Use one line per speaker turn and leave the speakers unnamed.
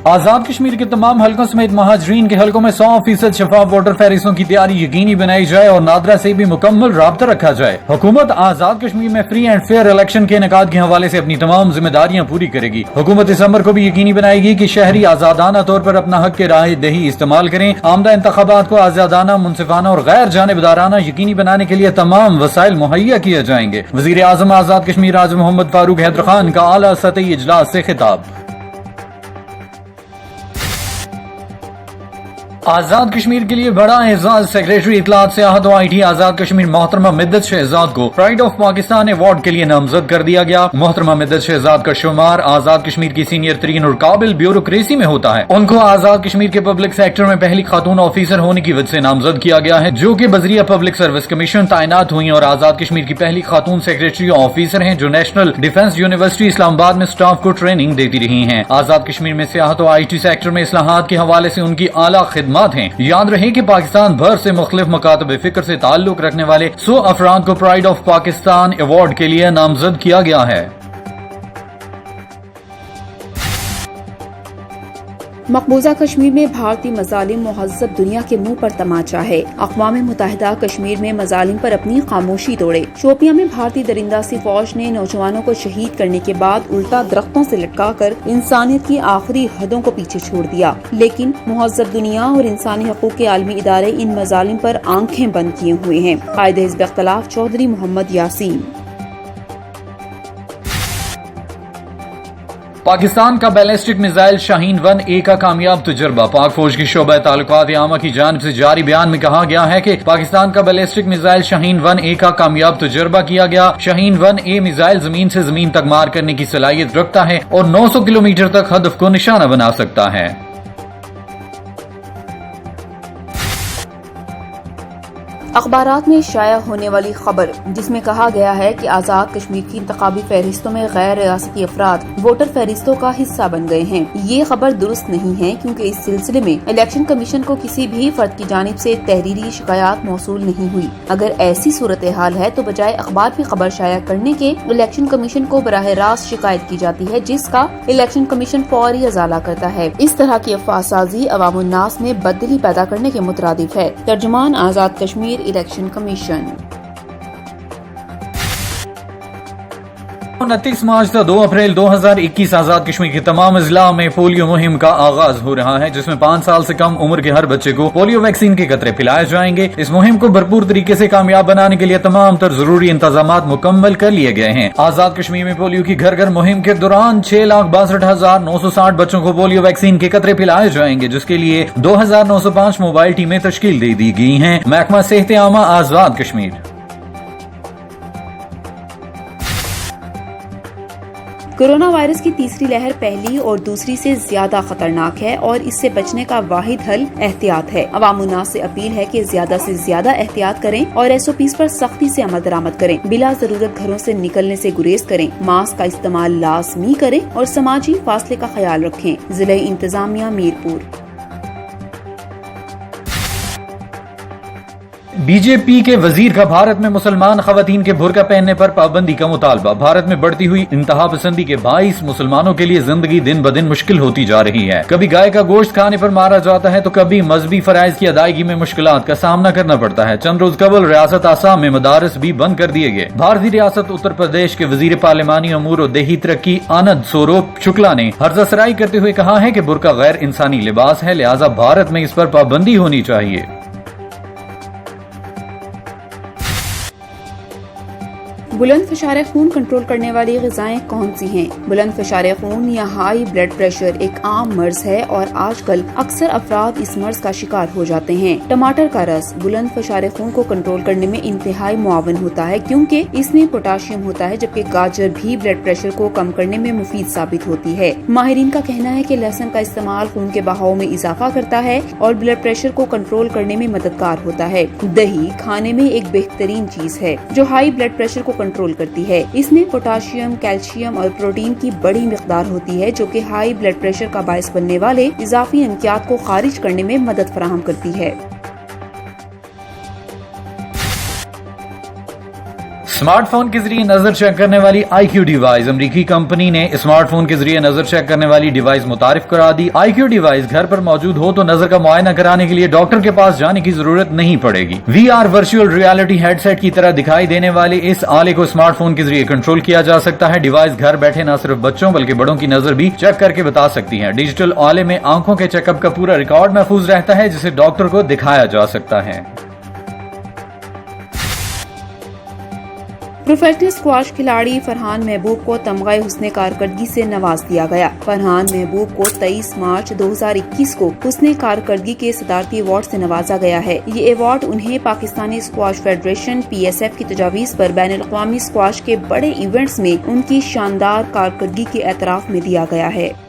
आजाद कश्मीर के तमाम हलकों समेत महाजरीन के हलकों में 100% शफाफ वोटर फहरिस्तों की तैयारी यकीनी बनाई जाए और नादरा से भी मुकम्मल राब्ता रखा जाए। हुकूमत आजाद कश्मीर में फ्री एंड फेयर इलेक्शन के इनेकाद के हवाले से अपनी तमाम जिम्मेदारियां पूरी करेगी। हुकूमत दिसंबर को भी यकीनी बनाएगी कि शहरी आजादाना तौर पर अपना हक के राय दही इस्तेमाल करें। आमदा इंतखाबात को आजादाना, मुनसिफाना और गैर जानिबदाराना यकीनी बनाने के लिए तमाम वसाइल मुहैया किए जाएंगे। वजीर आजम आजाद कश्मीर आज मोहम्मद फारूक हैदर खान का आला सतही इजलास से खिताब। आजाद कश्मीर के लिए बड़ा एजाज, सेक्रेटरी इत्तलात सियाहत व IT आजाद कश्मीर मोहतरमा मिद्दत शहजाद को प्राइड ऑफ पाकिस्तान अवार्ड के लिए नामजद कर दिया गया। मोहतरमा मिद्दत शहजाद का शुमार आजाद कश्मीर की सीनियर तरीन और काबिल ब्यूरोक्रेसी में होता है। उनको आजाद कश्मीर के पब्लिक सेक्टर में पहली खातून ऑफिसर होने की वजह से नामजद किया गया है, जो कि बजरिया पब्लिक सर्विस कमीशन तैनात हुई और आजाद कश्मीर की पहली खातून सेक्रेटरी ऑफिसर हैं, जो नेशनल डिफेंस यूनिवर्सिटी इस्लामाबाद में स्टाफ को ट्रेनिंग देती रही हैं। आजाद कश्मीर में सियाहत व IT सेक्टर में इस्लाहात के हवाले से उनकी आला खिदमत हैं। याद रहे कि पाकिस्तान भर से मुख्तलिफ मकातब फिक्र से ताल्लुक रखने वाले 100 अफराद को प्राइड ऑफ पाकिस्तान अवार्ड के लिए नामजद किया गया है।
मकबूजा कश्मीर में भारतीय मजालिम मुहज़्ज़ब दुनिया के मुंह पर तमाचा है। अक़वाम मुत्तहिदा कश्मीर में मजालिम पर अपनी खामोशी तोड़े। शोपियां में भारतीय दरिंदासी फौज ने नौजवानों को शहीद करने के बाद उल्टा दरख्तों से लटका कर इंसानियत की आखिरी हदों को पीछे छोड़ दिया। लेकिन मुहज़्ज़ब दुनिया और इंसानी हकूक़ के आलमी इदारे इन मजालिम पर आंखें बंद किए हुए हैं। कायदे हिज़्ब इख्तिलाफ चौधरी मोहम्मद यासीन।
पाकिस्तान का बैलिस्टिक मिसाइल शाहीन 1A का कामयाब तजुर्बा। पाक फौज की शोबा ताल्लुकात आमा की जानिब से जारी बयान में कहा गया है कि पाकिस्तान का बैलिस्टिक मिसाइल शाहीन 1A का कामयाब तजुर्बा किया गया। शाहीन 1A मिसाइल जमीन से जमीन तक मार करने की सलाहियत रखता है और 900 किलोमीटर तक हदफ को निशाना बना सकता है।
अखबारात में शाया होने वाली खबर जिसमें कहा गया है कि आजाद कश्मीर की इंतखाबी फहरिस्तों में गैर रियासती अफराद वोटर फहरिस्तों का हिस्सा बन गए हैं। ये खबर दुरुस्त नहीं है, क्योंकि इस सिलसिले में इलेक्शन कमीशन को किसी भी फर्द की जानिब से तहरीरी शिकायत मौसूल नहीं हुई। अगर ऐसी सूरत हाल है तो बजाय अखबार में खबर शाया करने के इलेक्शन कमीशन को बराह रास्त शिकायत की जाती है, जिसका इलेक्शन कमीशन फौरी अजाला करता है। इस तरह की अफवाहसाजी अवामुन्नास में बददिली पैदा करने के मुतरादिफ है। तर्जुमान आजाद कश्मीर इलेक्शन कमीशन।
29 मार्च से 2 अप्रैल 2021 आजाद कश्मीर के तमाम अजला में पोलियो मुहिम का आगाज हो रहा है, जिसमें 5 साल से कम उम्र के हर बच्चे को पोलियो वैक्सीन के कतरे पिलाए जाएंगे। इस मुहिम को भरपूर तरीके से कामयाब बनाने के लिए तमाम तर जरूरी इंतजामात मुकम्मल कर लिए गए हैं। आजाद कश्मीर में पोलियो की घर घर मुहिम के दौरान 6,62,960 बच्चों को पोलियो वैक्सीन के कतरे पिलाए जाएंगे, जिसके लिए 2,905 मोबाइल टीमें तश्कील दे दी गई हैं। महकमा सेहत आमा आजाद कश्मीर।
कोरोना वायरस की तीसरी लहर पहली और दूसरी से ज्यादा खतरनाक है और इससे बचने का वाहिद हल एहतियात है। अवामुन्नास से अपील है कि ज्यादा से ज्यादा एहतियात करें और SOPs पर सख्ती से अमल दरामद करें। बिला जरूरत घरों से निकलने से गुरेज करें, मास्क का इस्तेमाल लाजमी करें और समाजी फासले का ख्याल रखें। जिला इंतजामिया मीरपुर।
बीजेपी के वजीर का भारत में मुसलमान खवातीन के बुर्का पहनने पर पाबंदी का मुतालबा। भारत में बढ़ती हुई इंतहा पसंदी के बाइस मुसलमानों के लिए जिंदगी दिन ब दिन मुश्किल होती जा रही है। कभी गाय का गोश्त खाने पर मारा जाता है तो कभी मजहबी फराइज की अदायगी में मुश्किलात का सामना करना पड़ता है। चंद रोज कबल रियासत आसाम में मदारस भी बंद कर दिए गए। भारतीय रियासत उत्तर प्रदेश के वजीर पार्लिमानी अमूर और देही तरक्की आनंद स्वरूप शुक्ला ने हर्जासराई करते हुए कहा है कि बुर्का गैर इंसानी लिबास है, लिहाजा भारत में इस पर पाबंदी होनी चाहिए।
बुलंद फशारे खून कंट्रोल करने वाली ग़िज़ाएं कौन सी हैं? बुलंद फशारे खून या हाई ब्लड प्रेशर एक आम मर्ज है और आजकल अक्सर अफराद इस मर्ज का शिकार हो जाते हैं। टमाटर का रस बुलंद फशारे खून को कंट्रोल करने में इंतहाई मुआवन होता है, क्योंकि इसमें पोटाशियम होता है, जबकि गाजर भी ब्लड प्रेशर को कम करने में मुफीद साबित होती है। माहिरीन का कहना है कि लहसुन का इस्तेमाल खून के बहाव में इजाफा करता है और ब्लड प्रेशर को कंट्रोल करने में मददगार होता है। दही खाने में एक बेहतरीन चीज है जो हाई ब्लड प्रेशर को कंट्रोल करती है। इसमें पोटाशियम, कैल्शियम और प्रोटीन की बड़ी मिकदार होती है, जो कि हाई ब्लड प्रेशर का बायस बनने वाले इजाफी अमकियात को खारिज करने में मदद फराहम करती है।
स्मार्ट फोन के जरिए नजर चेक करने वाली IQ डिवाइस। अमेरिकी कंपनी ने स्मार्ट फोन के जरिए नजर चेक करने वाली डिवाइस मुतारिफ करा दी। IQ डिवाइस घर पर मौजूद हो तो नजर का मुआयना कराने के लिए डॉक्टर के पास जाने की जरूरत नहीं पड़ेगी। VR वर्चुअल रियलिटी हेडसेट की तरह दिखाई देने वाले इस आले को स्मार्टफोन के जरिए कंट्रोल किया जा सकता है। डिवाइस घर बैठे न सिर्फ बच्चों बल्कि बड़ों की नजर भी चेक करके बता सकती है। डिजिटल आले में आंखों के चेकअप का पूरा रिकॉर्ड महफूज रहता है जिसे डॉक्टर को दिखाया जा सकता है।
प्रोफेशनल स्क्वाश खिलाड़ी फरहान महबूब को तमगा हुस्ने कारकर्दगी से नवाज दिया गया। फरहान महबूब को 23 मार्च 2021 को हुस्ने कारकर्दगी के सदारती अवार्ड से नवाजा गया है। ये अवार्ड उन्हें पाकिस्तानी स्क्वाश फेडरेशन PSF की तजावीज़ पर बैनुल-अक़वामी स्क्वाश के बड़े इवेंट्स में उनकी शानदार कारकर्दगी के एतराफ में दिया गया है।